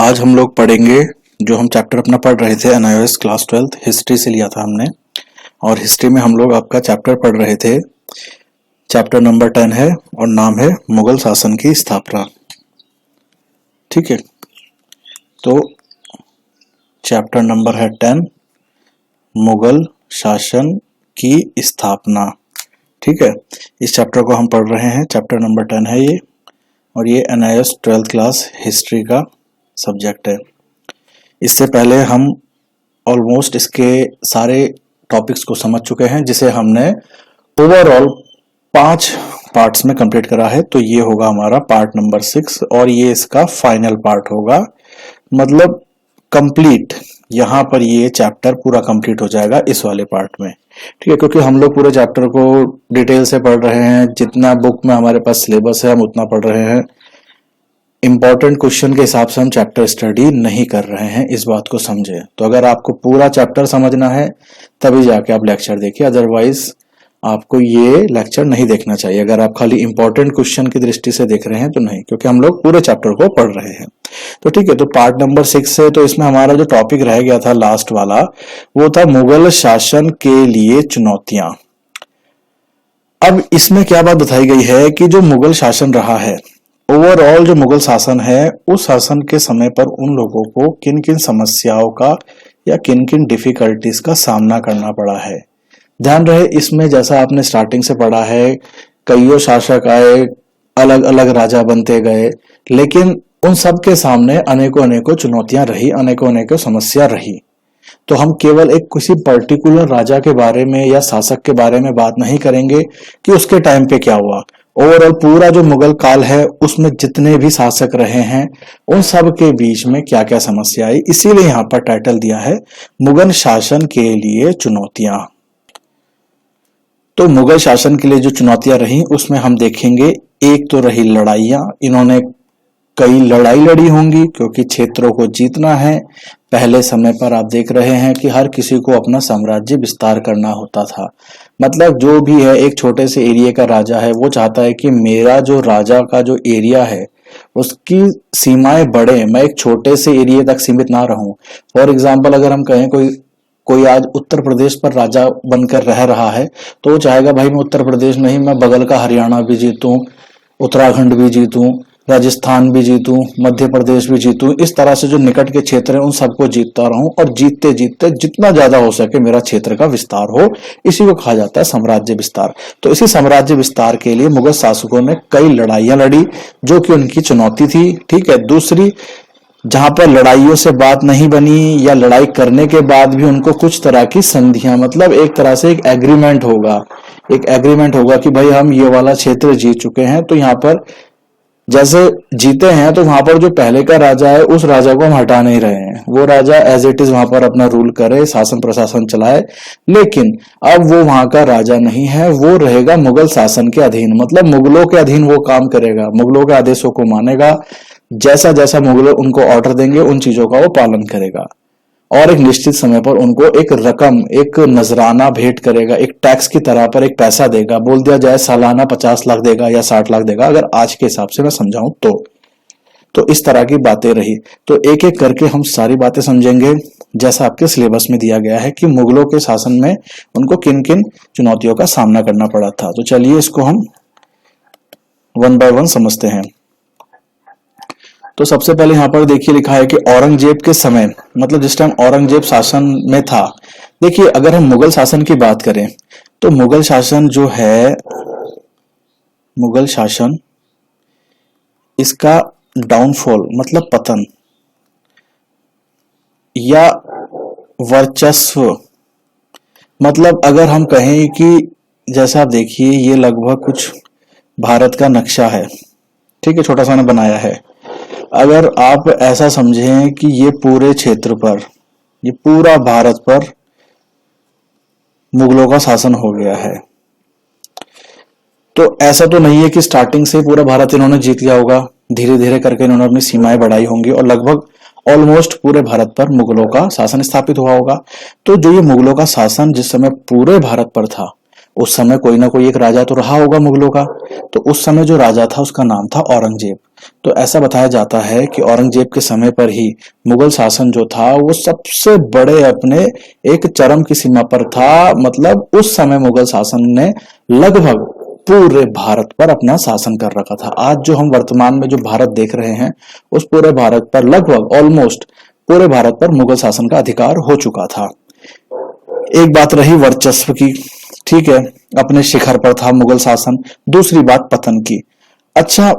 आज हम लोग पढ़ेंगे जो हम चैप्टर अपना पढ़ रहे थे एनआईओएस क्लास 12 हिस्ट्री से लिया था हमने। और हिस्ट्री में हम लोग आपका चैप्टर पढ़ रहे थे। चैप्टर नंबर 10 है और नाम है मुगल शासन की स्थापना। ठीक है, तो चैप्टर नंबर है 10 मुगल शासन की स्थापना। ठीक है, इस चैप्टर को हम पढ़ रहे हैं। चैप्टर नंबर 10 है ये, और ये एनआईओएस 12th क्लास हिस्ट्री का सब्जेक्ट है। इससे पहले हम ऑलमोस्ट इसके सारे टॉपिक्स को समझ चुके हैं, जिसे हमने ओवरऑल 5 पार्ट्स में कंप्लीट करा है। तो ये होगा हमारा पार्ट नंबर 6 और ये इसका फाइनल पार्ट होगा, मतलब कंप्लीट। यहाँ पर ये चैप्टर पूरा कंप्लीट हो जाएगा इस वाले पार्ट में। ठीक है, क्योंकि हम लोग पूरे चैप्टर को डिटेल से पढ़ रहे हैं। जितना बुक में हमारे पास सिलेबस है हम उतना पढ़ रहे हैं। इंपॉर्टेंट क्वेश्चन के हिसाब से हम चैप्टर स्टडी नहीं कर रहे हैं, इस बात को समझे। तो अगर आपको पूरा चैप्टर समझना है तभी जाके आप लेक्चर देखिए, अदरवाइज आपको ये लेक्चर नहीं देखना चाहिए। अगर आप खाली इंपॉर्टेंट क्वेश्चन की दृष्टि से देख रहे हैं तो नहीं, क्योंकि हम लोग पूरे चैप्टर को पढ़ रहे हैं। तो ठीक है, तो पार्ट नंबर 6 है। तो इसमें हमारा जो टॉपिक रह गया था लास्ट वाला, वो था मुगल शासन के लिए चुनौतियां। अब इसमें क्या बात बताई गई है कि जो मुगल शासन रहा है, ओवरऑल जो मुगल शासन है, उस शासन के समय पर उन लोगों को किन किन समस्याओं का या किन किन डिफिकल्टीज का सामना करना पड़ा है। ध्यान रहे, इसमें जैसा आपने स्टार्टिंग से पढ़ा है, कईयों शासक आए, अलग अलग राजा बनते गए, लेकिन उन सब के सामने अनेकों अनेकों चुनौतियां रही, अनेकों अनेकों समस्या रही। तो हम केवल एक किसी पर्टिकुलर राजा के बारे में या शासक के बारे में बात नहीं करेंगे कि उसके टाइम पे क्या हुआ। ओवरऑल पूरा जो मुगल काल है उसमें जितने भी शासक रहे हैं उन सब के बीच में क्या क्या समस्या आई, इसीलिए यहाँ पर टाइटल दिया है मुगल शासन के लिए चुनौतियां। तो मुगल शासन के लिए जो चुनौतियां रही उसमें हम देखेंगे, एक तो रही लड़ाइयां। इन्होंने कई लड़ाई लड़ी होंगी क्योंकि क्षेत्रों को जीतना है। पहले समय पर आप देख रहे हैं कि हर किसी को अपना साम्राज्य विस्तार करना होता था। मतलब जो भी है, एक छोटे से एरिया का राजा है, वो चाहता है कि मेरा जो राजा का जो एरिया है उसकी सीमाएं बढ़े, मैं एक छोटे से एरिया तक सीमित ना रहूं। फॉर एग्जाम्पल अगर हम कहें कोई कोई आज उत्तर प्रदेश पर राजा बनकर रह रहा है, तो वो चाहेगा भाई मैं उत्तर प्रदेश नहीं, मैं बगल का हरियाणा भी जीतूं, उत्तराखंड भी जीतूं, राजस्थान भी जीतूं, मध्य प्रदेश भी जीतूं। इस तरह से जो निकट के क्षेत्र हैं उन सबको जीतता रहूं, और जीतते जीतते जितना ज्यादा हो सके मेरा क्षेत्र का विस्तार हो। इसी को कहा जाता है साम्राज्य विस्तार। तो इसी साम्राज्य विस्तार के लिए मुगल शासकों ने कई लड़ाइयां लड़ी, जो कि उनकी चुनौती थी। ठीक है, दूसरी, जहां पर लड़ाइयों से बात नहीं बनी या लड़ाई करने के बाद भी उनको कुछ तरह की संधियां, मतलब एक तरह से एक एग्रीमेंट होगा कि भाई हम ये वाला क्षेत्र जीत चुके हैं, तो यहाँ पर जैसे जीते हैं तो वहां पर जो पहले का राजा है उस राजा को हम हटा नहीं रहे हैं। वो राजा एज इट इज वहां पर अपना रूल करे, शासन प्रशासन चलाए, लेकिन अब वो वहां का राजा नहीं है, वो रहेगा मुगल शासन के अधीन। मतलब मुगलों के अधीन वो काम करेगा, मुगलों के आदेशों को मानेगा, जैसा जैसा मुगल उनको ऑर्डर देंगे उन चीजों का वो पालन करेगा, और एक निश्चित समय पर उनको एक रकम, एक नजराना भेंट करेगा, एक टैक्स की तरह पर एक पैसा देगा। बोल दिया जाए सालाना 50 लाख देगा या 60 लाख देगा, अगर आज के हिसाब से मैं समझाऊं तो इस तरह की बातें रही। तो एक एक करके हम सारी बातें समझेंगे, जैसा आपके सिलेबस में दिया गया है कि मुगलों के शासन में उनको किन किन चुनौतियों का सामना करना पड़ा था। तो चलिए इसको हम वन बाय वन समझते हैं। तो सबसे पहले यहाँ पर देखिए लिखा है कि औरंगजेब के समय, मतलब जिस टाइम औरंगजेब शासन में था। देखिए अगर हम मुगल शासन की बात करें तो मुगल शासन जो है, मुगल शासन, इसका डाउनफॉल मतलब पतन या वर्चस्व, मतलब अगर हम कहें कि जैसा आप देखिए ये लगभग कुछ भारत का नक्शा है। ठीक है, छोटा सा मैंने बनाया है। अगर आप ऐसा समझें कि ये पूरे क्षेत्र पर, ये पूरा भारत पर मुगलों का शासन हो गया है, तो ऐसा तो नहीं है कि स्टार्टिंग से पूरा भारत इन्होंने जीत लिया होगा। धीरे धीरे करके इन्होंने अपनी सीमाएं बढ़ाई होंगी और लगभग ऑलमोस्ट पूरे भारत पर मुगलों का शासन स्थापित हुआ होगा। तो जो ये मुगलों का शासन जिस समय पूरे भारत पर था, उस समय कोई ना कोई एक राजा तो रहा होगा मुगलों का। तो उस समय जो राजा था उसका नाम था औरंगजेब। तो ऐसा बताया जाता है कि औरंगजेब के समय पर ही मुगल शासन जो था वो सबसे बड़े अपने एक चरम की सीमा पर था। मतलब उस समय मुगल शासन ने लगभग पूरे भारत पर अपना शासन कर रखा था। आज जो हम वर्तमान में जो भारत देख रहे हैं उस पूरे भारत पर लगभग ऑलमोस्ट पूरे भारत पर मुगल शासन का अधिकार हो चुका था। एक बात रही वर्चस्व की, ठीक है, अपने शिखर पर था मुगल शासन। दूसरी बात पतन की। अच्छा,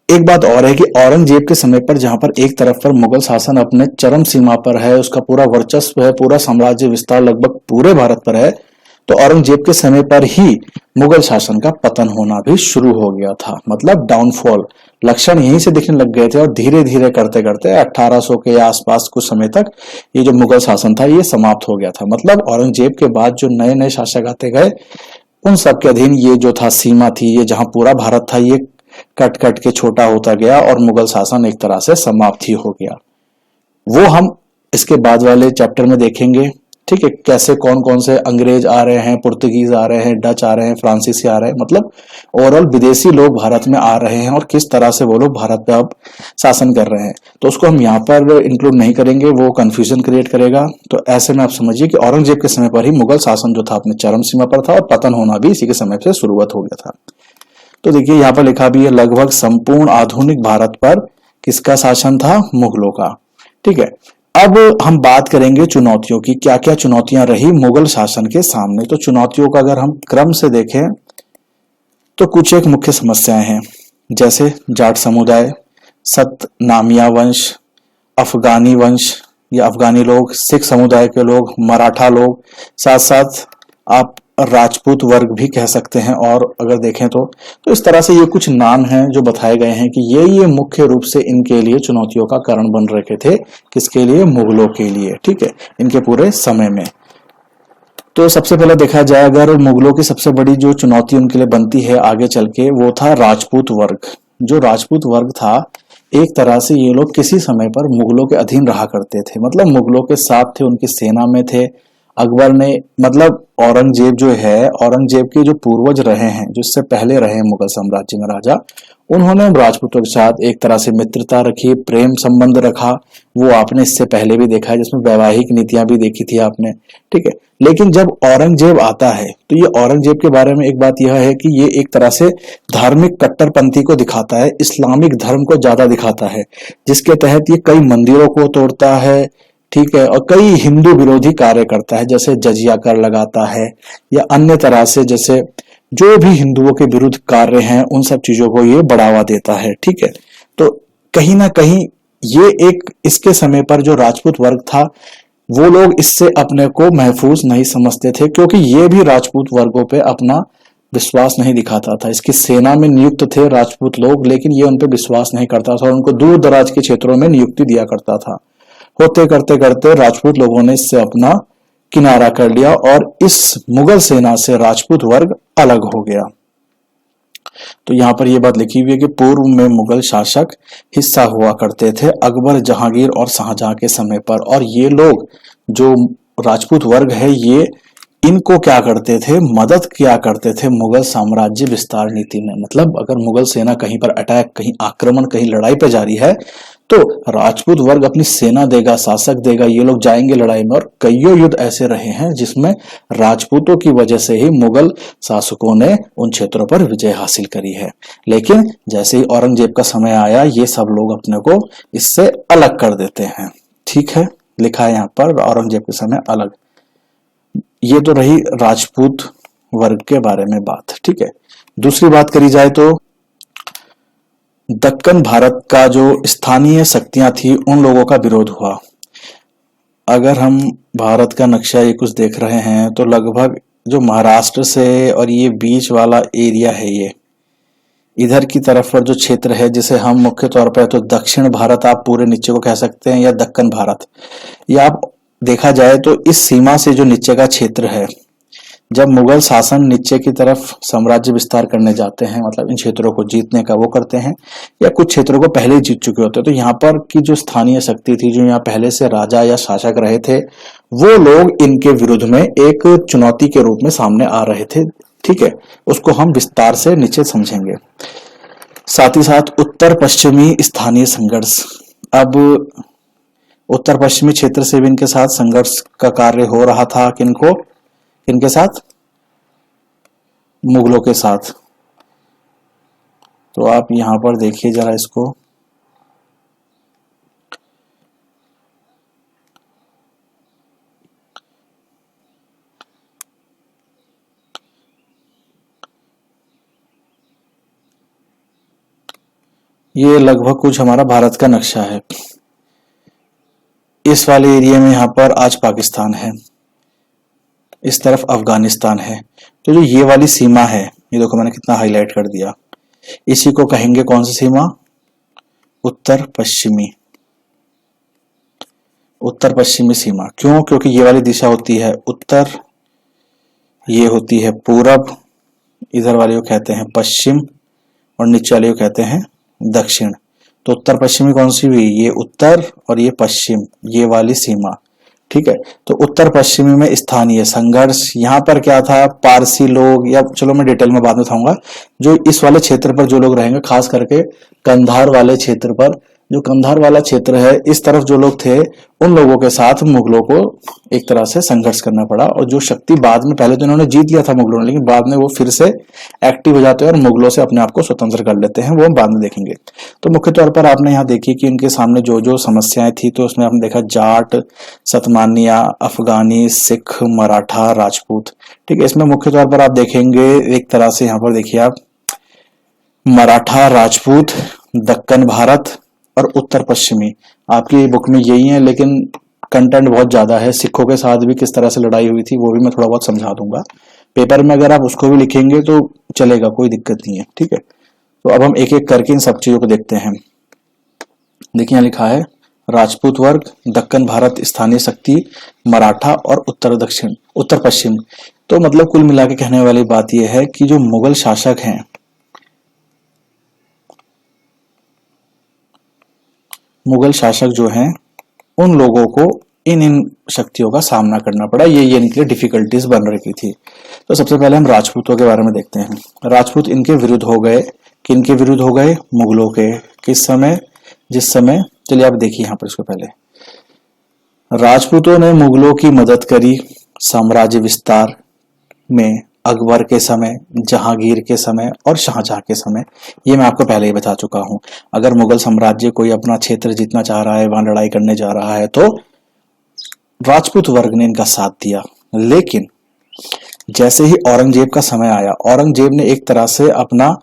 एक बात और है कि औरंगजेब के समय पर जहां पर एक तरफ पर मुगल शासन अपने चरम सीमा पर है, उसका पूरा वर्चस्व है, पूरा साम्राज्य विस्तार लगभग पूरे भारत पर है, तो औरंगजेब के समय पर ही मुगल शासन का पतन होना भी शुरू हो गया था। मतलब डाउनफॉल लक्षण यहीं से दिखने लग गए थे और धीरे धीरे करते करते 1800 के आसपास कुछ समय तक ये जो मुगल शासन था ये समाप्त हो गया था। मतलब औरंगजेब के बाद जो नए नए शासक आते गए उन सब के अधीन ये जो था सीमा थी, ये जहां पूरा भारत था ये कट कट के छोटा होता गया और मुगल शासन एक तरह से समाप्त ही हो गया। वो हम इसके बाद वाले चैप्टर में देखेंगे, ठीक है, कैसे कौन कौन से अंग्रेज आ रहे हैं, पुर्तगीज आ रहे हैं, डच आ रहे हैं, फ्रांसीसी आ रहे हैं, मतलब ओवरऑल विदेशी लोग भारत में आ रहे हैं और किस तरह से वो लोग भारत पे अब शासन कर रहे हैं। तो उसको हम यहाँ पर इंक्लूड नहीं करेंगे, वो कंफ्यूजन क्रिएट करेगा। तो ऐसे में आप समझिए कि औरंगजेब के समय पर ही मुगल शासन जो था अपने चरम सीमा पर था और पतन होना भी इसी के समय से शुरुआत हो गया था। तो देखिए यहाँ पर लिखा भी है, लगभग संपूर्ण आधुनिक भारत पर किसका शासन था? मुगलों का। ठीक है, अब हम बात करेंगे चुनौतियों की। क्या क्या चुनौतियां रही मुगल शासन के सामने? तो चुनौतियों का अगर हम क्रम से देखें तो कुछ एक मुख्य समस्याएं हैं, जैसे जाट समुदाय, सतनामिया वंश, अफगानी वंश या अफगानी लोग, सिख समुदाय के लोग, मराठा लोग, साथ साथ आप राजपूत वर्ग भी कह सकते हैं। और अगर देखें तो इस तरह से ये कुछ नाम हैं जो बताए गए हैं कि ये मुख्य रूप से इनके लिए चुनौतियों का कारण बन रखे थे। किसके लिए? मुगलों के लिए। ठीक है, इनके पूरे समय में। तो सबसे पहले देखा जाए अगर मुगलों की सबसे बड़ी जो चुनौती उनके लिए बनती है आगे चल के, वो था राजपूत वर्ग। जो राजपूत वर्ग था, एक तरह से ये लोग किसी समय पर मुगलों के अधीन रहा करते थे, मतलब मुगलों के साथ थे, उनकी सेना में थे। अकबर ने, मतलब औरंगजेब जो है, औरंगजेब के जो पूर्वज रहे हैं, जो इससे पहले रहे हैं मुगल साम्राज्य में राजा, उन्होंने राजपूतों के साथ एक तरह से मित्रता रखी, प्रेम संबंध रखा। वो आपने इससे पहले भी देखा है, जिसमें वैवाहिक नीतियां भी देखी थी आपने। ठीक है, लेकिन जब औरंगजेब आता है तो ये औरंगजेब के बारे में एक बात यह है कि ये एक तरह से धार्मिक कट्टरपंथी को दिखाता है, इस्लामिक धर्म को ज्यादा दिखाता है, जिसके तहत ये कई मंदिरों को तोड़ता है, ठीक है, और कई हिंदू विरोधी कार्य करता है, जैसे जजिया कर लगाता है या अन्य तरह से जैसे जो भी हिंदुओं के विरुद्ध कार्य हैं उन सब चीजों को ये बढ़ावा देता है। ठीक है, तो कहीं ना कहीं ये एक, इसके समय पर जो राजपूत वर्ग था वो लोग इससे अपने को महफूज नहीं समझते थे, क्योंकि ये भी राजपूत वर्गों पे अपना विश्वास नहीं दिखाता था। इसकी सेना में नियुक्त थे राजपूत लोग, लेकिन ये उन पे विश्वास नहीं करता था और उनको दूर दराज के क्षेत्रों में नियुक्ति दिया करता था। होते करते करते राजपूत लोगों ने इससे अपना किनारा कर लिया और इस मुगल सेना से राजपूत वर्ग अलग हो गया। तो यहाँ पर यह बात लिखी हुई है कि पूर्व में मुगल शासक हिस्सा हुआ करते थे अकबर, जहांगीर और शाहजहां के समय पर, और ये लोग जो राजपूत वर्ग है ये इनको क्या करते थे? मदद किया करते थे मुगल साम्राज्य विस्तार नीति में। मतलब अगर मुगल सेना कहीं पर अटैक, कहीं आक्रमण, कहीं लड़ाई पे जा रही है तो राजपूत वर्ग अपनी सेना देगा, शासक देगा, ये लोग जाएंगे लड़ाई में। और कईयों युद्ध ऐसे रहे हैं जिसमें राजपूतों की वजह से ही मुगल शासकों ने उन क्षेत्रों पर विजय हासिल करी है। लेकिन जैसे ही औरंगजेब का समय आया ये सब लोग अपने को इससे अलग कर देते हैं। ठीक है, लिखा है यहाँ पर औरंगजेब के समय अलग। ये तो रही राजपूत वर्ग के बारे में बात। ठीक है, दूसरी बात करी जाए तो दक्कन भारत का जो स्थानीय शक्तियां थी उन लोगों का विरोध हुआ। अगर हम भारत का नक्शा ये कुछ देख रहे हैं तो लगभग जो महाराष्ट्र से और ये बीच वाला एरिया है, ये इधर की तरफ पर जो क्षेत्र है जिसे हम मुख्य तौर पर तो दक्षिण भारत आप पूरे नीचे को कह सकते हैं या दक्कन भारत, या आप देखा जाए तो इस सीमा से जो नीचे का क्षेत्र है, जब मुगल शासन नीचे की तरफ साम्राज्य विस्तार करने जाते हैं, मतलब इन क्षेत्रों को जीतने का वो करते हैं या कुछ क्षेत्रों को पहले ही जीत चुके होते हैं, तो यहाँ पर की जो स्थानीय शक्ति थी, जो यहाँ पहले से राजा या शासक रहे थे, वो लोग इनके विरुद्ध में एक चुनौती के रूप में सामने आ रहे थे। ठीक है, उसको हम विस्तार से नीचे समझेंगे। साथ ही साथ उत्तर पश्चिमी स्थानीय संघर्ष। अब उत्तर पश्चिमी क्षेत्र से भी इनके साथ संघर्ष का कार्य हो रहा था। किनके साथ? मुगलों के साथ। तो आप यहां पर देखिए जरा इसको, ये लगभग कुछ हमारा भारत का नक्शा है। इस वाले एरिया में यहाँ पर आज पाकिस्तान है, इस तरफ अफगानिस्तान है। तो जो ये वाली सीमा है, ये देखो मैंने कितना हाईलाइट कर दिया, इसी को कहेंगे कौन सी सीमा? उत्तर पश्चिमी। उत्तर पश्चिमी सीमा। क्यों? क्योंकि ये वाली दिशा होती है उत्तर, ये होती है पूरब, इधर वाले को कहते हैं पश्चिम और नीचे वाले को कहते हैं दक्षिण। तो उत्तर पश्चिमी कौन सी हुई? ये उत्तर और ये पश्चिम, ये वाली सीमा। ठीक है। तो उत्तर पश्चिमी में स्थानीय संघर्ष, यहाँ पर क्या था? पारसी लोग, या चलो मैं डिटेल में बाद में बताऊंगा, जो इस वाले क्षेत्र पर जो लोग रहेंगे, खास करके कंधार वाले क्षेत्र पर, जो कंधार वाला क्षेत्र है, इस तरफ जो लोग थे, उन लोगों के साथ मुगलों को एक तरह से संघर्ष करना पड़ा। और जो शक्ति बाद में, पहले तो इन्होंने जीत लिया था मुगलों ने, लेकिन बाद में वो फिर से एक्टिव हो जाते हैं और मुगलों से अपने आप को स्वतंत्र कर लेते हैं, वो हम बाद में देखेंगे। तो मुख्य तौर पर आपने यहाँ देखी कि इनके सामने जो जो समस्याएं थी, तो उसमें आपने देखा जाट, सतमानिया, अफगानी, सिख, मराठा, राजपूत। ठीक है। इसमें मुख्य तौर पर आप देखेंगे एक तरह से, यहाँ पर देखिए आप, मराठा, राजपूत, दक्कन भारत और उत्तर पश्चिमी। आपकी बुक में यही है, लेकिन कंटेंट बहुत ज्यादा है। सिखों के साथ भी किस तरह से लड़ाई हुई थी वो भी मैं थोड़ा बहुत समझा दूंगा पेपर में। अगर आप उसको भी लिखेंगे तो चलेगा, कोई दिक्कत नहीं है। ठीक है। तो अब हम एक एक करके इन सब चीजों को देखते हैं। देखिए यहाँ लिखा है राजपूत वर्ग, दक्कन भारत, स्थानीय शक्ति, मराठा और उत्तर पश्चिम। तो मतलब कुल मिला के कहने वाली बात यह है कि जो मुगल शासक हैं, मुगल शासक जो हैं, उन लोगों को इन शक्तियों का सामना करना पड़ा। ये इनके लिए डिफिकल्टीज बन रही थी। तो सबसे पहले हम राजपूतों के बारे में देखते हैं। राजपूत इनके विरुद्ध हो गए। किनके विरुद्ध हो गए? मुगलों के। किस समय? जिस समय, चलिए आप देखिए यहाँ पर इसको पहले, राजपूतों ने मुगलों की मदद करी साम्राज्य विस्तार में अकबर के समय, जहांगीर के समय और शाहजहां के समय। ये मैं आपको पहले ही बता चुका हूं। अगर मुगल साम्राज्य कोई अपना क्षेत्र जीतना चाह रहा है, वहां लड़ाई करने जा रहा है, तो राजपूत वर्ग ने इनका साथ दिया। लेकिन जैसे ही औरंगजेब का समय आया, औरंगजेब ने एक तरह से अपना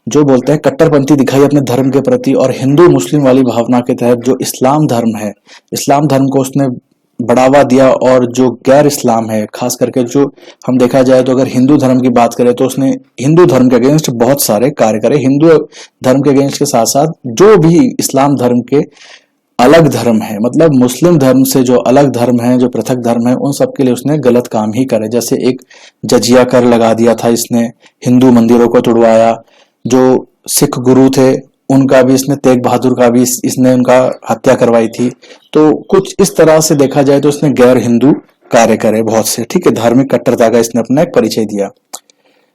जो बोलते हैं कट्टरपंथी दिखाई अपने धर्म के प्रति, और हिंदू मुस्लिम वाली भावना के तहत जो इस्लाम धर्म है, इस्लाम धर्म को उसने बढ़ावा दिया। और जो गैर इस्लाम है, खास करके जो हम देखा जाए तो अगर हिंदू धर्म की बात करें तो उसने हिंदू धर्म के अगेंस्ट बहुत सारे कार्य करे। हिंदू धर्म के अगेंस्ट के साथ साथ जो भी इस्लाम धर्म के अलग धर्म है, मतलब मुस्लिम धर्म से जो अलग धर्म है, जो पृथक धर्म है, उन सब के लिए उसने गलत काम ही करे। जैसे एक जजिया कर लगा दिया था इसने, हिंदू मंदिरों को तुड़वाया, जो सिख गुरु थे उनका भी इसने, तेग बहादुर का भी इसने उनका हत्या करवाई थी। तो कुछ इस तरह से देखा जाए तो इसने गैर हिंदू कार्य करे बहुत से। ठीक है। धार्मिक कट्टरता का इसने अपना एक परिचय दिया।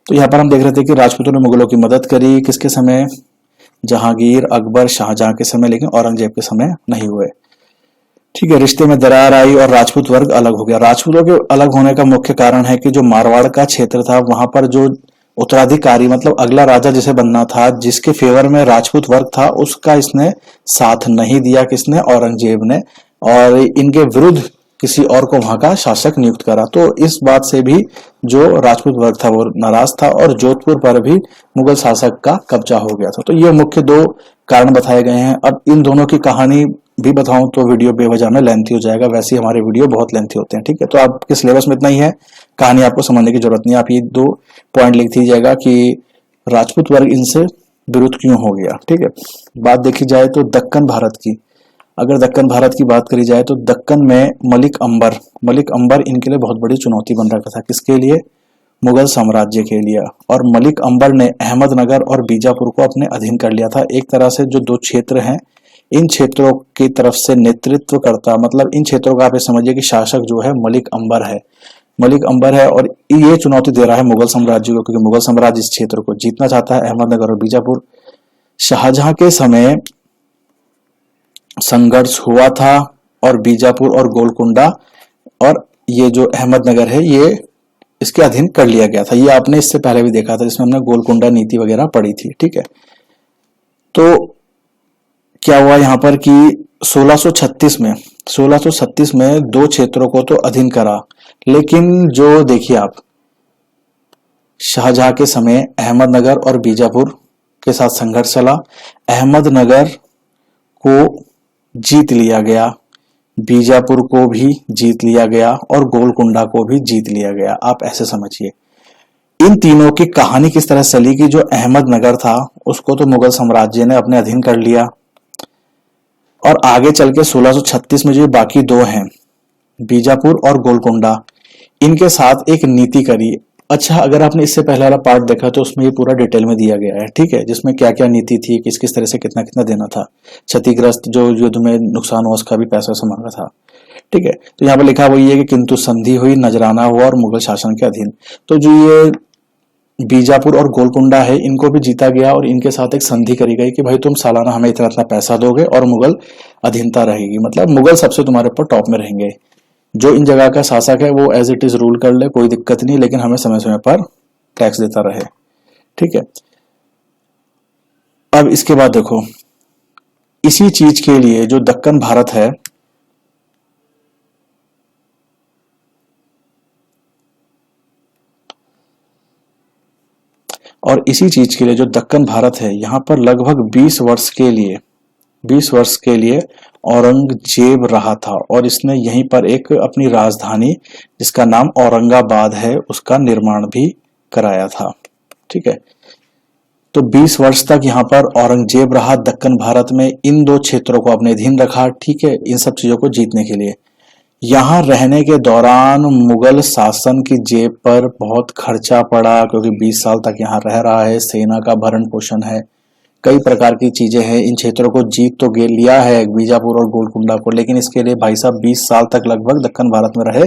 तो यहाँ पर हम देख रहे थे कि राजपूतों ने मुगलों की मदद करी। किसके समय? जहांगीर, अकबर, शाहजहां के समय, लेकिन औरंगजेब के समय नहीं हुए। ठीक है। रिश्ते में दरार आई और राजपूत वर्ग अलग हो गया। राजपूतों के अलग होने का मुख्य कारण है कि जो मारवाड़ का क्षेत्र था, वहां पर जो उत्तराधिकारी, मतलब अगला राजा जिसे बनना था, जिसके फेवर में राजपूत वर्ग था, उसका इसने साथ नहीं दिया। किसने? औरंगजेब ने। और इनके विरुद्ध किसी और को वहां का शासक नियुक्त करा। तो इस बात से भी जो राजपूत वर्ग था वो नाराज था, और जोधपुर पर भी मुगल शासक का कब्जा हो गया था। तो ये मुख्य दो कारण बताए गए हैं। अब इन दोनों की कहानी भी बताऊं तो वीडियो बेवजह में लेंथी हो जाएगा, वैसे ही हमारे वीडियो बहुत लेंथी होते हैं। ठीक है। तो आपके सिलेबस में इतना ही है, कहानी आपको समझने की जरूरत नहीं है। आप ये 2 पॉइंट लिख दीजिएगा कि राजपूत वर्ग इनसे विरुद्ध क्यों हो गया। ठीक है। बात देखी जाए तो दक्कन भारत की, अगर दक्कन भारत की बात करी जाए तो दक्कन में मलिक अंबर इनके लिए बहुत बड़ी चुनौती बन रखा था। किसके लिए? मुगल साम्राज्य के लिए। और मलिक अंबर ने अहमदनगर और बीजापुर को अपने अधीन कर लिया था। एक तरह से जो 2 क्षेत्र हैं, इन क्षेत्रों की तरफ से नेतृत्व करता, मतलब इन क्षेत्रों का आप ये समझिए कि शासक जो है मलिक अंबर है। और ये चुनौती दे रहा है मुगल साम्राज्य को, क्योंकि मुगल साम्राज्य इस क्षेत्र को जीतना चाहता है, अहमदनगर और बीजापुर। शाहजहां के समय संघर्ष हुआ था और बीजापुर और गोलकुंडा और ये जो अहमदनगर है ये इसके अधीन कर लिया गया था। ये आपने इससे पहले भी देखा था जिसमें हमने गोलकुंडा नीति वगैरह पढ़ी थी, ठीक है। तो क्या हुआ यहाँ पर कि 1636 में दो क्षेत्रों को तो अधीन करा, लेकिन जो देखिए आप शाहजहां के समय अहमदनगर और बीजापुर के साथ संघर्ष चला। अहमदनगर को जीत लिया गया, बीजापुर को भी जीत लिया गया और गोलकुंडा को भी जीत लिया गया। आप ऐसे समझिए इन तीनों की कहानी किस तरह चली कि जो अहमदनगर था उसको तो मुगल साम्राज्य ने अपने अधीन कर लिया और आगे चल के 1636 में जो बाकी दो हैं बीजापुर और गोलकुंडा, इनके साथ एक नीति करी। अच्छा, अगर आपने इससे पहले वाला पार्ट देखा तो उसमें ये पूरा डिटेल में दिया गया है, ठीक है, जिसमें क्या क्या नीति थी, किस किस तरह से कितना कितना देना था, क्षतिग्रस्त जो युद्ध में नुकसान हुआ उसका भी पैसा से मांगा था, ठीक है। तो यहाँ पर लिखा वही है कि किंतु संधि हुई, नजराना हुआ और मुगल शासन के अधीन। तो जो ये बीजापुर और गोलकुंडा है इनको भी जीता गया और इनके साथ एक संधि करी गई कि भाई तुम सालाना हमें इतना इतना पैसा दोगे और मुगल अधीनता रहेगी, मतलब मुगल सबसे तुम्हारे ऊपर टॉप में रहेंगे। जो इन जगह का शासक है वो एज इट इज रूल कर ले, कोई दिक्कत नहीं, लेकिन हमें समय समय पर टैक्स देता रहे, ठीक है। अब इसके बाद देखो इसी चीज के लिए जो दक्कन भारत है और इसी चीज के लिए जो दक्कन भारत है यहाँ पर लगभग 20 वर्ष के लिए औरंगजेब रहा था और इसने यहीं पर एक अपनी राजधानी जिसका नाम औरंगाबाद है उसका निर्माण भी कराया था, ठीक है। तो 20 वर्ष तक यहाँ पर औरंगजेब रहा दक्कन भारत में, इन दो क्षेत्रों को अपने अधीन रखा, ठीक है, इन सब चीजों को जीतने के लिए। यहाँ रहने के दौरान मुगल शासन की जेब पर बहुत खर्चा पड़ा क्योंकि 20 साल तक यहाँ रह रहा है, सेना का भरण पोषण है, कई प्रकार की चीजें हैं। इन क्षेत्रों को जीत तो लिया है बीजापुर और गोलकुंडा को, लेकिन इसके लिए भाई साहब 20 साल तक लगभग दक्कन भारत में रहे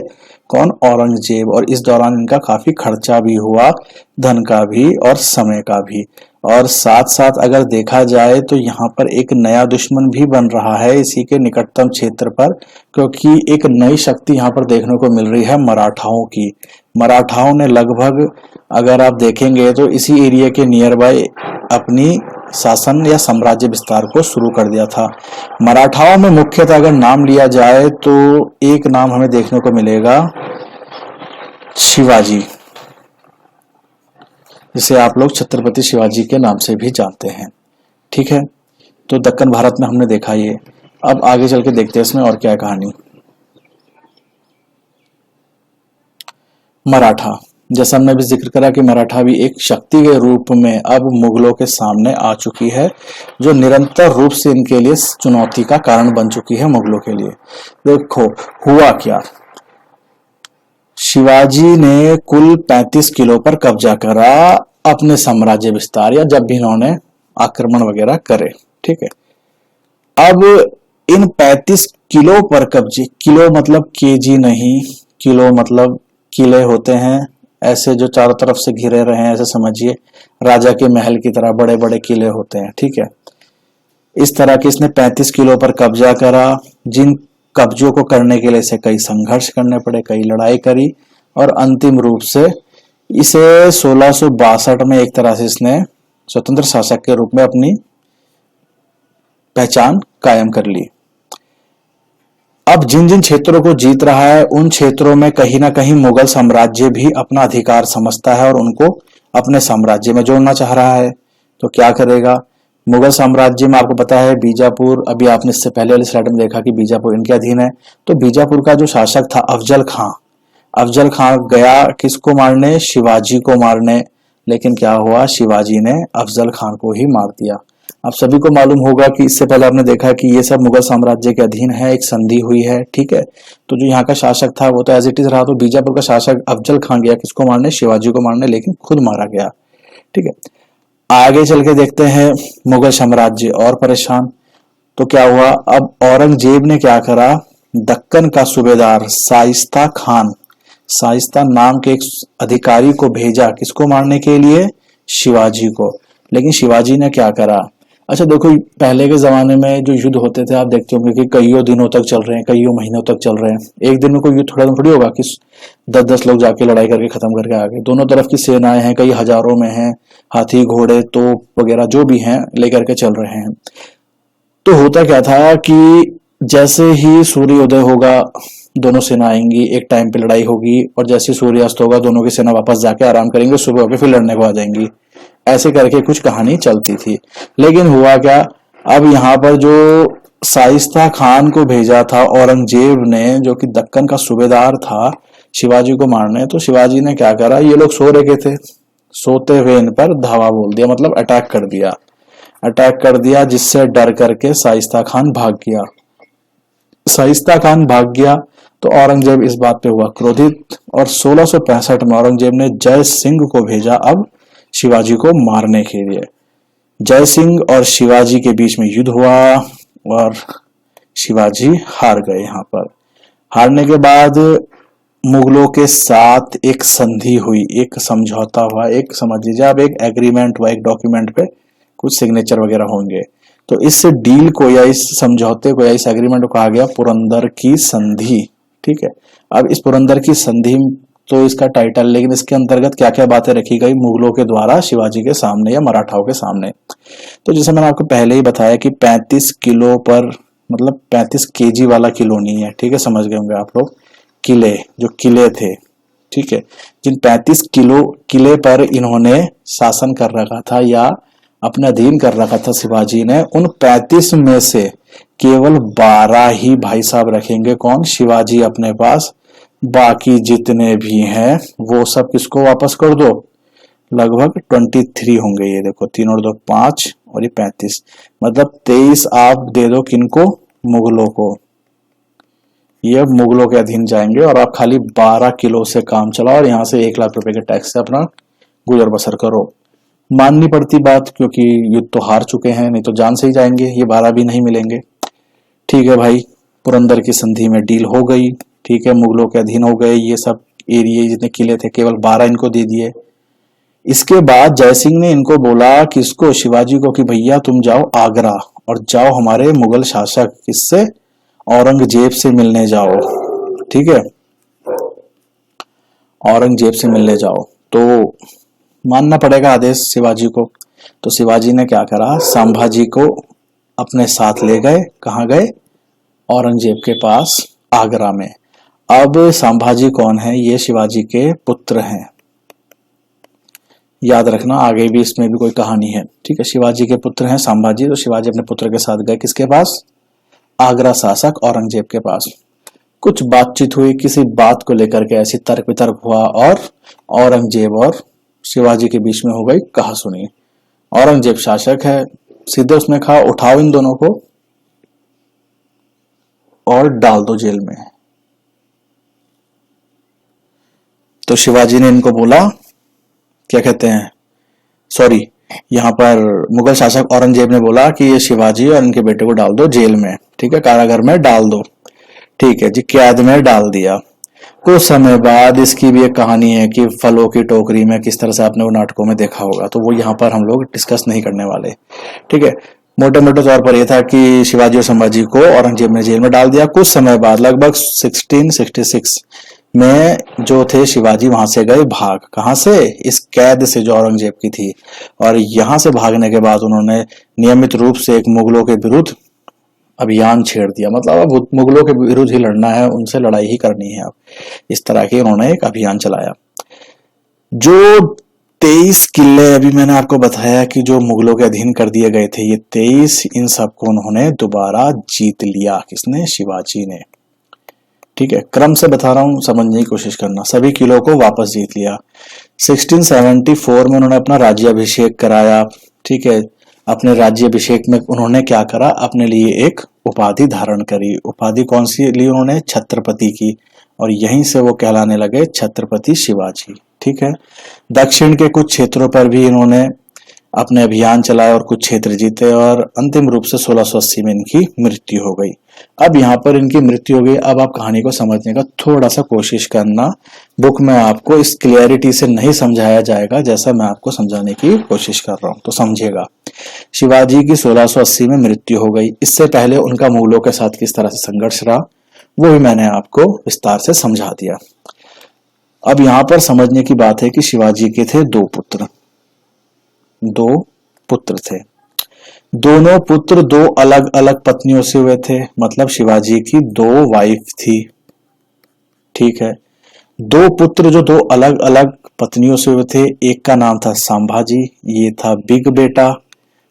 कौन, औरंगजेब, और इस दौरान इनका काफी खर्चा भी हुआ, धन का भी और समय का भी। और साथ साथ अगर देखा जाए तो यहाँ पर एक नया दुश्मन भी बन रहा है इसी के निकटतम क्षेत्र पर, क्योंकि एक नई शक्ति यहाँ पर देखने को मिल रही है मराठाओं की। मराठाओं ने लगभग अगर आप देखेंगे तो इसी एरिया के नियर बाय अपनी शासन या साम्राज्य विस्तार को शुरू कर दिया था। मराठाओं में मुख्यतः अगर नाम लिया जाए तो एक नाम हमें देखने को मिलेगा शिवाजी, जिसे आप लोग छत्रपति शिवाजी के नाम से भी जानते हैं, ठीक है। तो दक्कन भारत में हमने देखा ये। अब आगे चल के देखते हैं इसमें और क्या है कहानी। मराठा, जैसा हमने भी जिक्र करा कि मराठा भी एक शक्ति के रूप में अब मुगलों के सामने आ चुकी है, जो निरंतर रूप से इनके लिए चुनौती का कारण बन चुकी है मुगलों के लिए। देखो हुआ क्या, शिवाजी ने कुल 35 किलो पर कब्जा करा अपने साम्राज्य विस्तार या जब भी इन्होंने आक्रमण वगैरह करे, ठीक है। अब इन 35 किलो पर कब्जे, किलो मतलब केजी नहीं, किलो मतलब किले होते हैं ऐसे जो चारों तरफ से घिरे रहे हैं, ऐसे समझिए राजा के महल की तरह बड़े बड़े किले होते हैं, ठीक है। इस तरह के इसने 35 किलो पर कब्जा करा, जिन कब्जों को करने के लिए इसे कई संघर्ष करने पड़े, कई लड़ाई करी और अंतिम रूप से इसे 1662 में एक तरह से इसने स्वतंत्र शासक के रूप में अपनी पहचान कायम कर ली। अब जिन जिन क्षेत्रों को जीत रहा है उन क्षेत्रों में कहीं ना कहीं मुगल साम्राज्य भी अपना अधिकार समझता है और उनको अपने साम्राज्य में जोड़ना चाह रहा है। तो क्या करेगा, मुगल साम्राज्य में आपको पता है बीजापुर, अभी आपने इससे पहले वाली स्लाइड में देखा कि बीजापुर इनके अधीन है। तो बीजापुर का जो शासक था अफजल खां गया किसको मारने, शिवाजी को मारने, लेकिन क्या हुआ, शिवाजी ने अफजल खान को ही मार दिया। आप सभी को मालूम होगा कि इससे पहले आपने देखा कि ये सब मुगल साम्राज्य के अधीन है, एक संधि हुई है, ठीक है। तो जो यहाँ का शासक था वो तो एज इट इज रहा, तो बीजापुर का शासक अफजल खान गया किसको मारने, शिवाजी को मारने, लेकिन खुद मारा गया, ठीक है। आगे चल के देखते हैं मुगल साम्राज्य और परेशान। तो क्या हुआ, अब औरंगजेब ने क्या करा, दक्कन का सूबेदार शाइस्ता नाम के एक अधिकारी को भेजा किसको मारने के लिए, शिवाजी को। लेकिन शिवाजी ने क्या करा, अच्छा देखो, पहले के जमाने में जो युद्ध होते थे आप देखते होंगे कि कईयों दिनों तक चल रहे हैं, कईयों महीनों तक चल रहे हैं। एक दिन में कोई युद्ध थोड़ा थोड़ी होगा कि 10-10 लोग जाके लड़ाई करके खत्म करके आ गए। दोनों तरफ की सेनाएं हैं, कई हजारों में हैं, हाथी घोड़े तोप वगैरह जो भी हैं लेकर के चल रहे हैं। तो होता क्या था कि जैसे ही सूर्योदय होगा दोनों सेना आएंगी, एक टाइम पे लड़ाई होगी, और जैसे ही सूर्यास्त होगा दोनों की सेना वापस जाके आराम करेंगे, सुबह होकर फिर लड़ने को आ जाएंगी। ऐसे करके कुछ कहानी चलती थी। लेकिन हुआ क्या, अब यहाँ पर जो शाइस्ता खान को भेजा था औरंगजेब ने, जो कि दक्कन का सूबेदार था, शिवाजी को मारने, तो शिवाजी ने क्या करा, ये लोग सो रखे थे, सोते हुए इन पर धावा बोल दिया, मतलब अटैक कर दिया। अटैक कर दिया जिससे डर करके शाइस्ता खान भाग गया। शाइस्ता खान भाग गया तो औरंगजेब इस बात पे हुआ क्रोधित, और 1665 में औरंगजेब ने जय सिंह को भेजा अब शिवाजी को मारने के लिए। जय सिंह और शिवाजी के बीच में युद्ध हुआ और शिवाजी हार गए। यहाँ पर हारने के बाद मुगलों के साथ एक संधि हुई, एक समझौता हुआ, एक समझ लीजिए आप एक एग्रीमेंट हुआ, एक डॉक्यूमेंट पे कुछ सिग्नेचर वगैरह होंगे। तो इस डील को या इस समझौते को या इस एग्रीमेंट को कहा गया पुरंदर की संधि। ठीक है, अब इस पुरंदर की संधि तो इसका टाइटल, लेकिन इसके अंतर्गत क्या क्या बातें रखी गई मुगलों के द्वारा शिवाजी के सामने या मराठाओं के सामने। तो जैसे मैंने आपको पहले ही बताया कि 35 किलो पर, मतलब 35 केजी वाला किलो नहीं है, ठीक है, समझ गए होंगे आप लोग, किले, जो किले थे, ठीक है, जिन 35 किलो किले पर इन्होंने शासन कर रखा था या अपने अधीन कर रखा था शिवाजी ने, उन 35 में से केवल 12 ही भाई साहब रखेंगे कौन, शिवाजी अपने पास। बाकी जितने भी हैं वो सब किसको वापस कर दो, लगभग 23 होंगे। ये देखो 3 और 2 5 और ये 35, मतलब 23 आप दे दो किनको, मुगलों को। ये अब मुगलों के अधीन जाएंगे और आप खाली 12 किलो से काम चलाओ और यहाँ से 1 लाख रुपए के टैक्स से अपना गुजर बसर करो। माननी पड़ती बात, क्योंकि युद्ध तो हार चुके हैं, नहीं तो जान से ही जाएंगे, ये 12 भी नहीं मिलेंगे। ठीक है भाई, पुरंदर की संधि में डील हो गई, ठीक है, मुगलों के अधीन हो गए ये सब एरिया, जितने किले थे केवल 12 इनको दे दिए। इसके बाद जयसिंह ने इनको बोला किसको, शिवाजी को, कि भैया तुम जाओ आगरा और जाओ हमारे मुगल शासक किससे, औरंगजेब से मिलने जाओ। ठीक है, औरंगजेब से मिलने जाओ। तो मानना पड़ेगा आदेश शिवाजी को। तो शिवाजी ने क्या करा, संभाजी को अपने साथ ले गए। कहाँ गए, औरंगजेब के पास, आगरा में। अब संभाजी कौन है, ये शिवाजी के पुत्र हैं, याद रखना, आगे भी इसमें भी कोई कहानी है। ठीक है, शिवाजी के पुत्र हैं संभाजी। तो शिवाजी अपने पुत्र के साथ गए किसके पास, आगरा शासक औरंगजेब के पास। कुछ बातचीत हुई, किसी बात को लेकर के ऐसी तर्क वितर्क हुआ और औरंगजेब और शिवाजी के बीच में हो गई कहा सुनी। औरंगजेब शासक है, सीधे उसने कहा उठाओ इन दोनों को और डाल दो जेल में। तो शिवाजी ने इनको बोला, क्या कहते हैं, सॉरी, यहाँ पर मुगल शासक औरंगजेब ने बोला कि ये शिवाजी और इनके बेटे को डाल दो जेल में, ठीक है, कारागार में डाल दो। ठीक है जी, कैद में डाल दिया। कुछ समय बाद इसकी भी एक कहानी है कि फलों की टोकरी में, किस तरह से आपने वो नाटकों में देखा होगा, तो वो यहाँ पर हम लोग डिस्कस नहीं करने वाले। ठीक है, मोटे मोटे तौर पर यह था कि शिवाजी और संभाजी को औरंगजेब ने जेल में डाल दिया। कुछ समय बाद लगभग 1666 में जो थे शिवाजी वहां से गए भाग। कहां से, इस कैद से जो औरंगजेब की थी। और यहां से भागने के बाद उन्होंने नियमित रूप से एक मुगलों के विरुद्ध अभियान छेड़ दिया, मतलब अब मुगलों के विरुद्ध ही लड़ना है, उनसे लड़ाई ही करनी है। अब इस तरह के उन्होंने एक अभियान चलाया। जो 23 किले अभी मैंने आपको बताया कि जो मुगलों के अधीन कर दिए गए थे, ये 23, इन सबको उन्होंने दोबारा जीत लिया। किसने, शिवाजी ने। ठीक है, क्रम से बता रहा हूं, समझने की कोशिश करना। सभी किलों को वापस जीत लिया। 1674 में उन्होंने अपना राज्याभिषेक कराया। ठीक है, अपने राज्याभिषेक में उन्होंने क्या करा, अपने लिए एक उपाधि धारण करी। उपाधि कौन सी ली उन्होंने, छत्रपति की, और यहीं से वो कहलाने लगे छत्रपति शिवाजी। ठीक है, दक्षिण के कुछ क्षेत्रों पर भी इन्होंने अपने अभियान चलाए और कुछ क्षेत्र जीते और अंतिम रूप से 1680 में इनकी मृत्यु हो गई। अब यहाँ पर इनकी मृत्यु हो गई। अब आप कहानी को समझने का थोड़ा सा कोशिश करना। बुक में आपको इस क्लियरिटी से नहीं समझाया जाएगा जैसा मैं आपको समझाने की कोशिश कर रहा हूं, तो समझिएगा। शिवाजी की 1680 में मृत्यु हो गई। इससे पहले उनका मुगलों के साथ किस तरह से संघर्ष रहा वो भी मैंने आपको विस्तार से समझा दिया। अब यहाँ पर समझने की बात है कि शिवाजी के थे दो पुत्र थे। दोनों पुत्र दो अलग अलग पत्नियों से हुए थे, मतलब शिवाजी की दो वाइफ थी। ठीक है, दो पुत्र जो दो अलग अलग पत्नियों से हुए थे, एक का नाम था संभाजी, ये था बिग बेटा,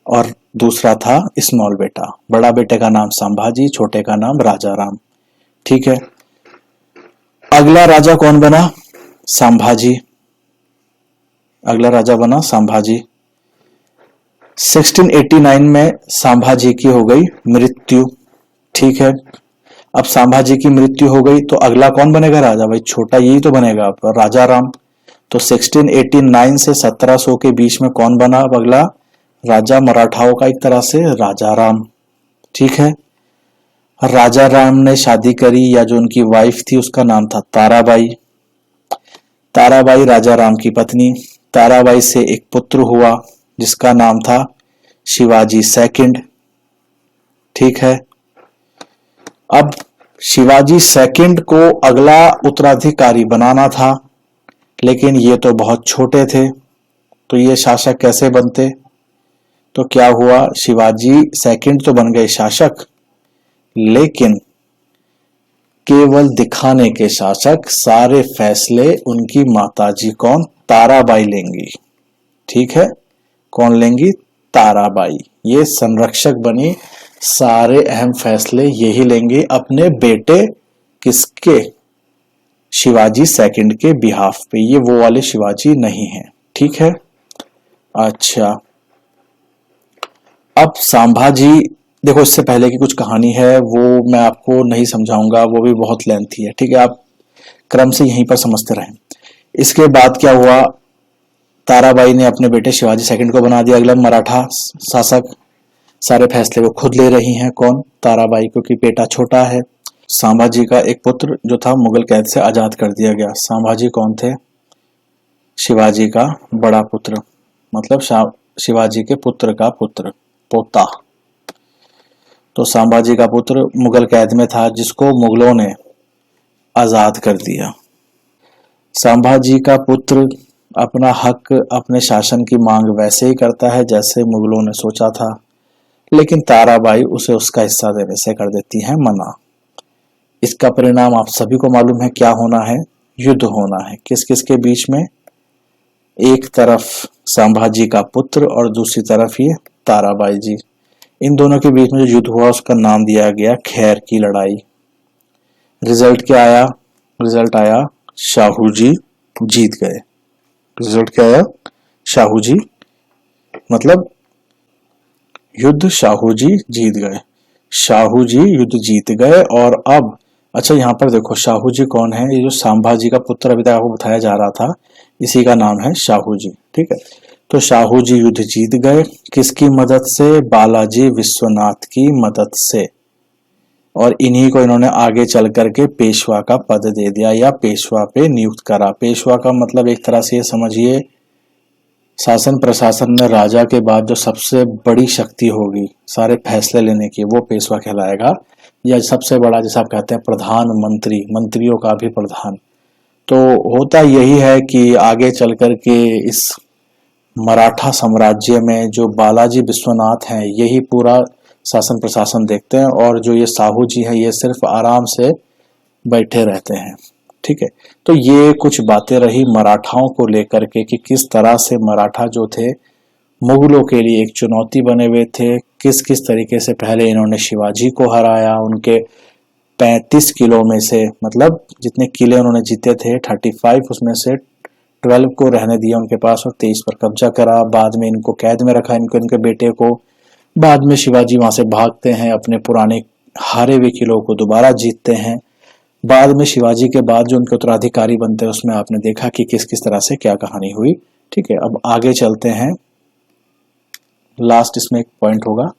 और दूसरा था स्मॉल बेटा। बड़ा बेटे का नाम संभाजी, छोटे का नाम राजा राम। ठीक है, अगला राजा कौन बना? संभाजी। अगला राजा बना संभाजी। 1689 में संभाजी की हो गई मृत्यु। ठीक है, अब संभाजी की मृत्यु हो गई तो अगला कौन बनेगा राजा? भाई छोटा यही तो बनेगा आपका राजा राम। तो 1689 से 1700 के बीच में कौन बना अब अगला राजा मराठाओं का? एक तरह से राजा राम। ठीक है, राजा राम ने शादी करी, या जो उनकी वाइफ थी उसका नाम था ताराबाई। ताराबाई राजा राम की पत्नी। ताराबाई से एक पुत्र हुआ जिसका नाम था शिवाजी सेकंड। ठीक है, अब शिवाजी सेकंड को अगला उत्तराधिकारी बनाना था, लेकिन ये तो बहुत छोटे थे, तो ये शासक कैसे बनते? तो क्या हुआ, शिवाजी सेकंड तो बन गए शासक, लेकिन केवल दिखाने के शासक। सारे फैसले उनकी माताजी कौन? ताराबाई लेंगी। ठीक है, कौन लेंगी? ताराबाई। ये संरक्षक बनी, सारे अहम फैसले यही लेंगे अपने बेटे किसके? शिवाजी सेकंड के बिहाफ पे। ये वो वाले शिवाजी नहीं है। ठीक है, अच्छा, अब संभाजी, देखो इससे पहले की कुछ कहानी है वो मैं आपको नहीं समझाऊंगा, वो भी बहुत लेंथी है। ठीक है, आप क्रम से यहीं पर समझते रहें। इसके बाद क्या हुआ, ताराबाई ने अपने बेटे शिवाजी सेकंड को बना दिया अगला मराठा शासक। सारे फैसले वो खुद ले रही हैं, कौन? ताराबाई, क्योंकि बेटा छोटा है। संभाजी का एक पुत्र जो था मुगल कैद से आजाद कर दिया गया। संभाजी कौन थे? शिवाजी का बड़ा पुत्र, मतलब शिवाजी के पुत्र का पुत्र, पोता। तो संभाजी का पुत्र मुगल कैद में था जिसको मुगलों ने आजाद कर दिया। संभाजी का पुत्र अपना हक, अपने शासन की मांग वैसे ही करता है जैसे मुगलों ने सोचा था, लेकिन ताराबाई उसे उसका हिस्सा देने से कर देती है मना। इसका परिणाम आप सभी को मालूम है क्या होना है? युद्ध होना है। किस किस के बीच में? एक तरफ संभाजी का पुत्र और दूसरी तरफ ये ताराबाई जी। इन दोनों के बीच में जो युद्ध हुआ उसका नाम दिया गया खैर की लड़ाई। रिजल्ट क्या आया? रिजल्ट आया शाहू जी जीत गए। रिजल्ट क्या आया? शाहू जी, मतलब युद्ध शाहू जी जीत गए। शाहू जी युद्ध जीत गए। और अब अच्छा, यहाँ पर देखो शाहू जी कौन है? ये जो संभाजी का पुत्र अभी तक आपको बताया जा रहा था, इसी का नाम है शाहू जी। ठीक है, तो शाहू जी युद्ध जीत गए। किसकी मदद से? बालाजी विश्वनाथ की मदद से। और इन्हीं को इन्होंने आगे चल करके पेशवा का पद दे दिया या पेशवा पे नियुक्त करा। पेशवा का मतलब एक तरह से ये समझिए, शासन प्रशासन में राजा के बाद जो सबसे बड़ी शक्ति होगी सारे फैसले लेने की, वो पेशवा कहलाएगा। या सबसे बड़ा, जैसे आप कहते हैं प्रधानमंत्री, मंत्रियों का भी प्रधान। तो होता यही है कि आगे चल करके इस मराठा साम्राज्य में जो बालाजी विश्वनाथ हैं यही पूरा शासन प्रशासन देखते हैं, और जो ये साहू जी हैं ये सिर्फ आराम से बैठे रहते हैं। ठीक है, तो ये कुछ बातें रही मराठाओं को लेकर के कि किस तरह से मराठा जो थे मुगलों के लिए एक चुनौती बने हुए थे। किस किस तरीके से पहले इन्होंने शिवाजी को हराया। उनके 35 किलो में से, मतलब जितने किले उन्होंने जीते थे 35, उसमें से 12 को रहने दिया उनके पास और 23 पर कब्जा करा। बाद में इनको कैद में रखा, इनको, इनके बेटे को। बाद में शिवाजी वहां से भागते हैं, अपने पुराने हारे हुए किलों को दोबारा जीतते हैं। बाद में शिवाजी के बाद जो उनके उत्तराधिकारी बनते हैं उसमें आपने देखा कि किस किस तरह से क्या कहानी हुई। ठीक है, अब आगे चलते हैं। लास्ट इसमें एक पॉइंट होगा,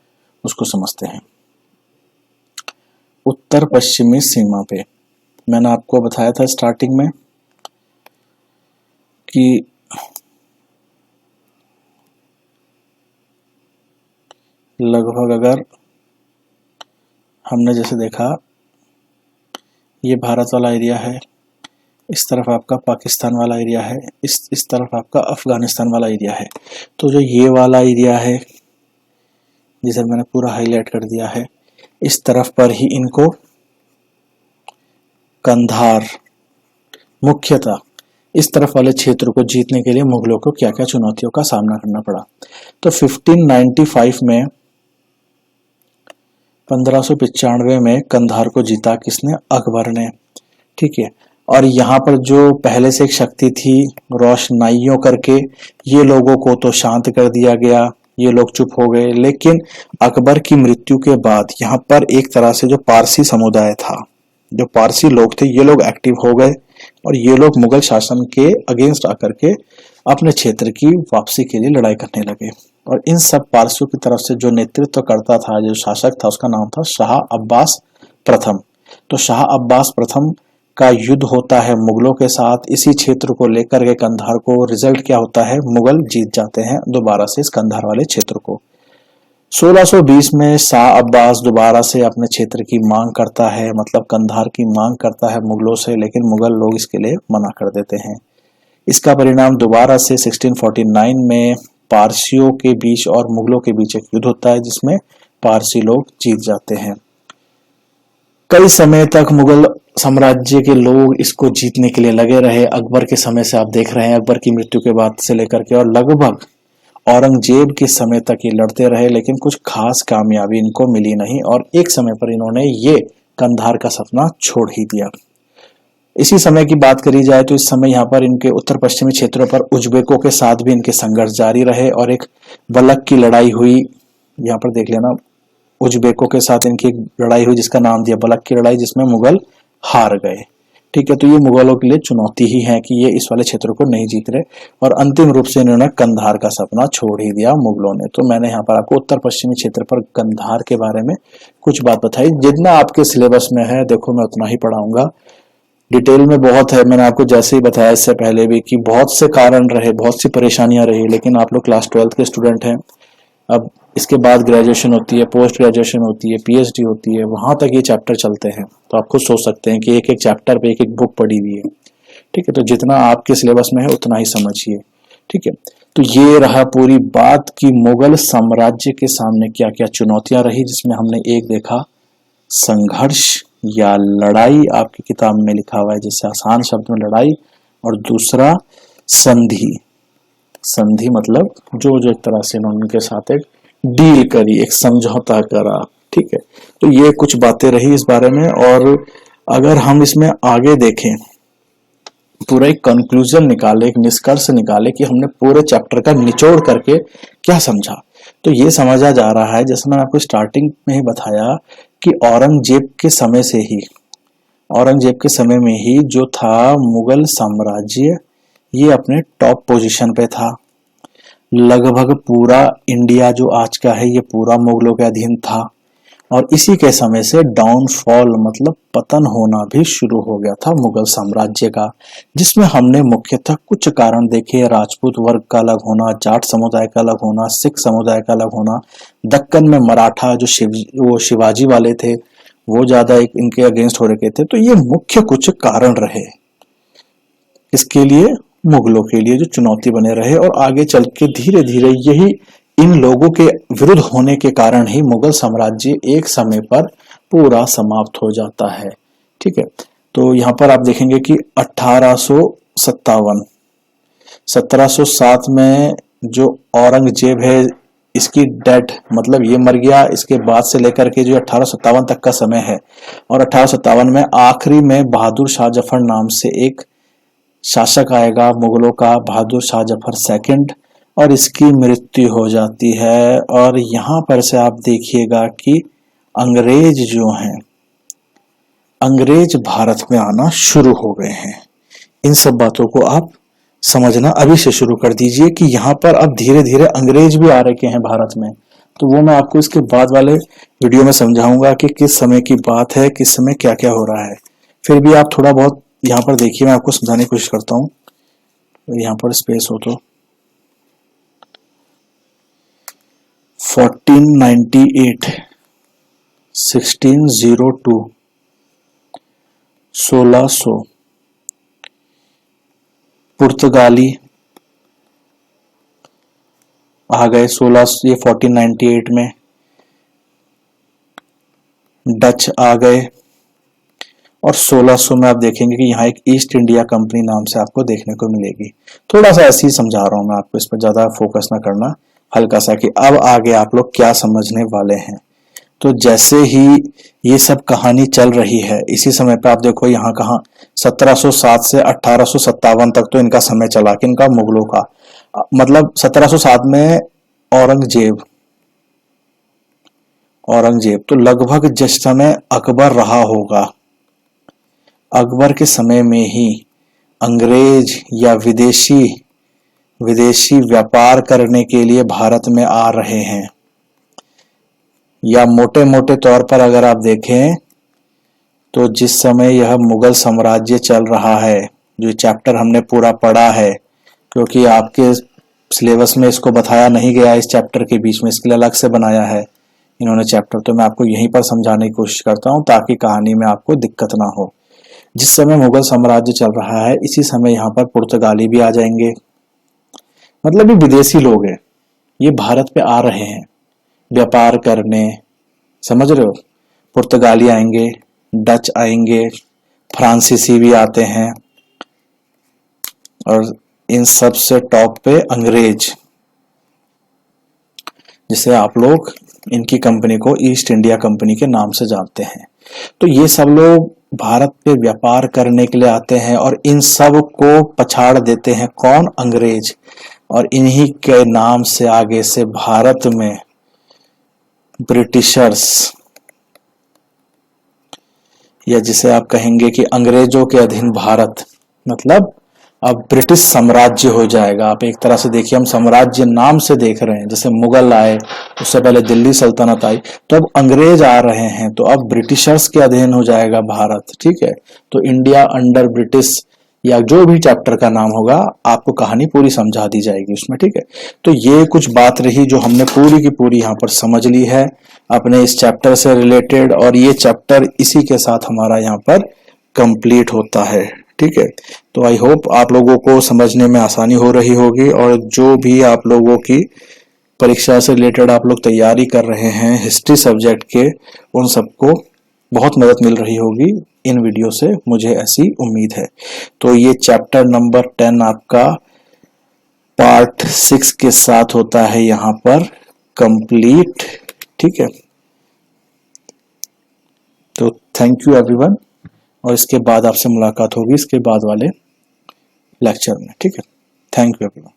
उसको समझते हैं। उत्तर पश्चिमी सीमा पे मैंने आपको बताया था स्टार्टिंग में कि लगभग अगर हमने जैसे देखा, ये भारत वाला एरिया है, इस तरफ आपका पाकिस्तान वाला एरिया है, इस तरफ आपका अफगानिस्तान वाला एरिया है। तो जो ये वाला एरिया है जिसे मैंने पूरा हाईलाइट कर दिया है, इस तरफ पर ही इनको कंधार, मुख्यतः इस तरफ वाले क्षेत्र को जीतने के लिए मुगलों को क्या क्या चुनौतियों का सामना करना पड़ा। तो 1595 में 1595 में कंधार को जीता किसने? अकबर ने। ठीक है, और यहाँ पर जो पहले से एक शक्ति थी रोशनाइयों करके, ये लोगों को तो शांत कर दिया गया, ये लोग चुप हो गए। लेकिन अकबर की मृत्यु के बाद यहाँ पर एक तरह से जो पारसी समुदाय था, जो पारसी लोग थे, ये लोग एक्टिव हो गए और ये लोग मुगल शासन के अगेंस्ट आकर के अपने क्षेत्र की वापसी के लिए लड़ाई करने लगे। और इन सब पारसियों की तरफ से जो नेतृत्व करता था, जो शासक था, उसका नाम था शाह अब्बास प्रथम। तो शाह अब्बास प्रथम का युद्ध होता है मुगलों के साथ इसी क्षेत्र को लेकर के कंधार को। रिजल्ट क्या होता है? मुगल जीत जाते हैं दोबारा से इस कंधार वाले क्षेत्र को। 1620 में शाह अब्बास दोबारा से अपने क्षेत्र की मांग करता है, मतलब कंधार की मांग करता है मुगलों से, लेकिन मुगल लोग इसके लिए मना कर देते हैं। इसका परिणाम दोबारा से 1649 में पारसियों के बीच और मुगलों के बीच एक युद्ध होता है जिसमें पारसी लोग जीत जाते हैं। कई समय तक मुगल साम्राज्य के लोग इसको जीतने के लिए लगे रहे। अकबर के समय से आप देख रहे हैं, अकबर की मृत्यु के बाद से लेकर के और लगभग औरंगजेब के समय तक ये लड़ते रहे, लेकिन कुछ खास कामयाबी इनको मिली नहीं और एक समय पर इन्होंने ये कंधार का सपना छोड़ ही दिया। इसी समय की बात करी जाए तो इस समय यहाँ पर इनके उत्तर पश्चिमी क्षेत्रों पर उज्बेकों के साथ भी इनके संघर्ष जारी रहे और एक बलक की लड़ाई हुई। यहाँ पर देख लेना, उज्बेकों के साथ इनकी एक लड़ाई हुई जिसका नाम दिया बलक की लड़ाई, जिसमें मुगल हार गए। ठीक है, तो ये मुगलों के लिए चुनौती ही है कि ये इस वाले क्षेत्र को नहीं जीत रहे और अंतिम रूप से इन्होंने कंधार का सपना छोड़ ही दिया मुगलों ने। तो मैंने यहाँ पर आपको उत्तर पश्चिमी क्षेत्र पर कंधार के बारे में कुछ बात बताई। जितना आपके सिलेबस में है देखो मैं उतना ही पढ़ाऊंगा, डिटेल में बहुत है। मैंने आपको जैसे ही बताया इससे पहले भी कि बहुत से कारण रहे, बहुत सी परेशानियां रही, लेकिन आप लोग क्लास 12th के स्टूडेंट हैं। अब इसके बाद ग्रेजुएशन होती है, पोस्ट ग्रेजुएशन होती है, पीएचडी होती है, वहां तक ये चैप्टर चलते हैं। तो आप खुद सोच सकते हैं कि एक एक चैप्टर पे एक एक बुक पढ़ी हुई है। ठीक है, तो जितना आपके सिलेबस में है उतना ही समझिए। ठीक है, तो ये रहा पूरी बात कि मुगल साम्राज्य के सामने क्या क्या चुनौतियां रही, जिसमें हमने एक देखा संघर्ष या लड़ाई, आपकी किताब में लिखा हुआ है जिससे आसान शब्द में लड़ाई, और दूसरा संधि। संधि मतलब जो एक तरह से इन्होंने उनके साथ एक डील करी, एक समझौता करा। ठीक है, तो ये कुछ बातें रही इस बारे में। और अगर हम इसमें आगे देखें, पूरा एक कंक्लूजन निकाले, एक निष्कर्ष निकाले कि हमने पूरे चैप्टर का निचोड़ करके क्या समझा, तो ये समझा जा रहा है, जैसे मैंने आपको स्टार्टिंग में ही बताया कि औरंगजेब के समय में ही जो था मुगल साम्राज्य, ये अपने टॉप पोजीशन पे था। लगभग पूरा इंडिया जो आज का है ये पूरा मुगलों के अधीन था और इसी के समय से डाउनफॉल मतलब पतन होना भी शुरू हो गया था मुगल साम्राज्य का, जिसमें हमने मुख्यतः कुछ कारण देखे। राजपूत वर्ग का अलग होना, जाट समुदाय का अलग होना, सिख समुदाय का अलग होना, दक्कन में मराठा जो शिवाजी वाले थे वो ज्यादा इनके अगेंस्ट हो रखे थे। तो ये मुख्य कुछ कारण रहे इसके लिए, मुगलों के लिए जो चुनौती बने रहे। और आगे चल के धीरे धीरे यही इन लोगों के विरुद्ध होने के कारण ही मुगल साम्राज्य एक समय पर पूरा समाप्त हो जाता है। ठीक है, तो यहाँ पर आप देखेंगे कि 1857 1707 में जो औरंगजेब है इसकी डेथ, मतलब ये मर गया, इसके बाद से लेकर के जो 1857 तक का समय है। और 1857 में आखिरी में बहादुर शाह जफर नाम से एक शासक आएगा मुगलों का, बहादुर शाह जफर सेकंड, और इसकी मृत्यु हो जाती है। और यहाँ पर से आप देखिएगा कि अंग्रेज जो हैं, अंग्रेज भारत में आना शुरू हो गए हैं। इन सब बातों को आप समझना अभी से शुरू कर दीजिए कि यहाँ पर अब धीरे धीरे अंग्रेज भी आ रखे हैं भारत में। तो वो मैं आपको इसके बाद वाले वीडियो में समझाऊंगा कि किस समय की बात है, किस समय क्या क्या हो रहा है। फिर भी आप थोड़ा बहुत यहाँ पर देखिए, मैं आपको समझाने की कोशिश करता हूँ। यहाँ पर स्पेस हो तो 1498, 1602, 1600, पुर्तगाली आ गए 1498 में, डच आ गए, और 1600 में आप देखेंगे कि यहाँ एक ईस्ट इंडिया कंपनी नाम से आपको देखने को मिलेगी। थोड़ा सा ऐसे ही समझा रहा हूं मैं आपको, इस पर ज्यादा फोकस ना करना, हल्का सा कि अब आगे आप लोग क्या समझने वाले हैं। तो जैसे ही ये सब कहानी चल रही है, इसी समय पे आप देखो यहाँ कहाँ 1707 से 1857 तक तो इनका समय चला, कि इनका मुगलों का, मतलब 1707 में औरंगजेब तो लगभग जिस समय अकबर रहा होगा, अकबर के समय में ही अंग्रेज या विदेशी व्यापार करने के लिए भारत में आ रहे हैं। या मोटे मोटे तौर पर अगर आप देखें तो जिस समय यह मुगल साम्राज्य चल रहा है, जो चैप्टर हमने पूरा पढ़ा है, क्योंकि आपके सिलेबस में इसको बताया नहीं गया इस चैप्टर के बीच में, इसके लिए अलग से बनाया है इन्होंने चैप्टर, तो मैं आपको यहीं पर समझाने की कोशिश करता हूं ताकि कहानी में आपको दिक्कत ना हो। जिस समय मुगल साम्राज्य चल रहा है, इसी समय यहाँ पर पुर्तगाली भी आ जाएंगे, मतलब ये विदेशी लोग हैं, ये भारत पे आ रहे हैं व्यापार करने, समझ रहे हो। पुर्तगाली आएंगे, डच आएंगे, फ्रांसीसी भी आते हैं, और इन सब से टॉप पे अंग्रेज, जिसे आप लोग इनकी कंपनी को ईस्ट इंडिया कंपनी के नाम से जानते हैं। तो ये सब लोग भारत पे व्यापार करने के लिए आते हैं और इन सब को पछाड़ देते हैं कौन? अंग्रेज। और इन्हीं के नाम से आगे से भारत में ब्रिटिशर्स, या जिसे आप कहेंगे कि अंग्रेजों के अधीन भारत, मतलब अब ब्रिटिश साम्राज्य हो जाएगा। आप एक तरह से देखिए, हम साम्राज्य नाम से देख रहे हैं, जैसे मुगल आए, उससे पहले दिल्ली सल्तनत आई, तो अब अंग्रेज आ रहे हैं, तो अब ब्रिटिशर्स के अधीन हो जाएगा भारत। ठीक है, तो इंडिया अंडर ब्रिटिश, या जो भी चैप्टर का नाम होगा आपको कहानी पूरी समझा दी जाएगी उसमें। ठीक है, तो ये कुछ बात रही जो हमने पूरी की पूरी यहाँ पर समझ ली है अपने इस चैप्टर से रिलेटेड, और ये चैप्टर इसी के साथ हमारा यहाँ पर कंप्लीट होता है। ठीक है, तो आई होप आप लोगों को समझने में आसानी हो रही होगी, और जो भी आप लोगों की परीक्षा से रिलेटेड आप लोग तैयारी कर रहे हैं हिस्ट्री सब्जेक्ट के, उन सबको बहुत मदद मिल रही होगी इन वीडियो से, मुझे ऐसी उम्मीद है। तो ये चैप्टर नंबर 10 आपका पार्ट 6 के साथ होता है यहाँ पर कंप्लीट। ठीक है, तो थैंक यू एवरीवन, और इसके बाद आपसे मुलाकात होगी इसके बाद वाले लेक्चर में। ठीक है, थैंक यू एवरीवन।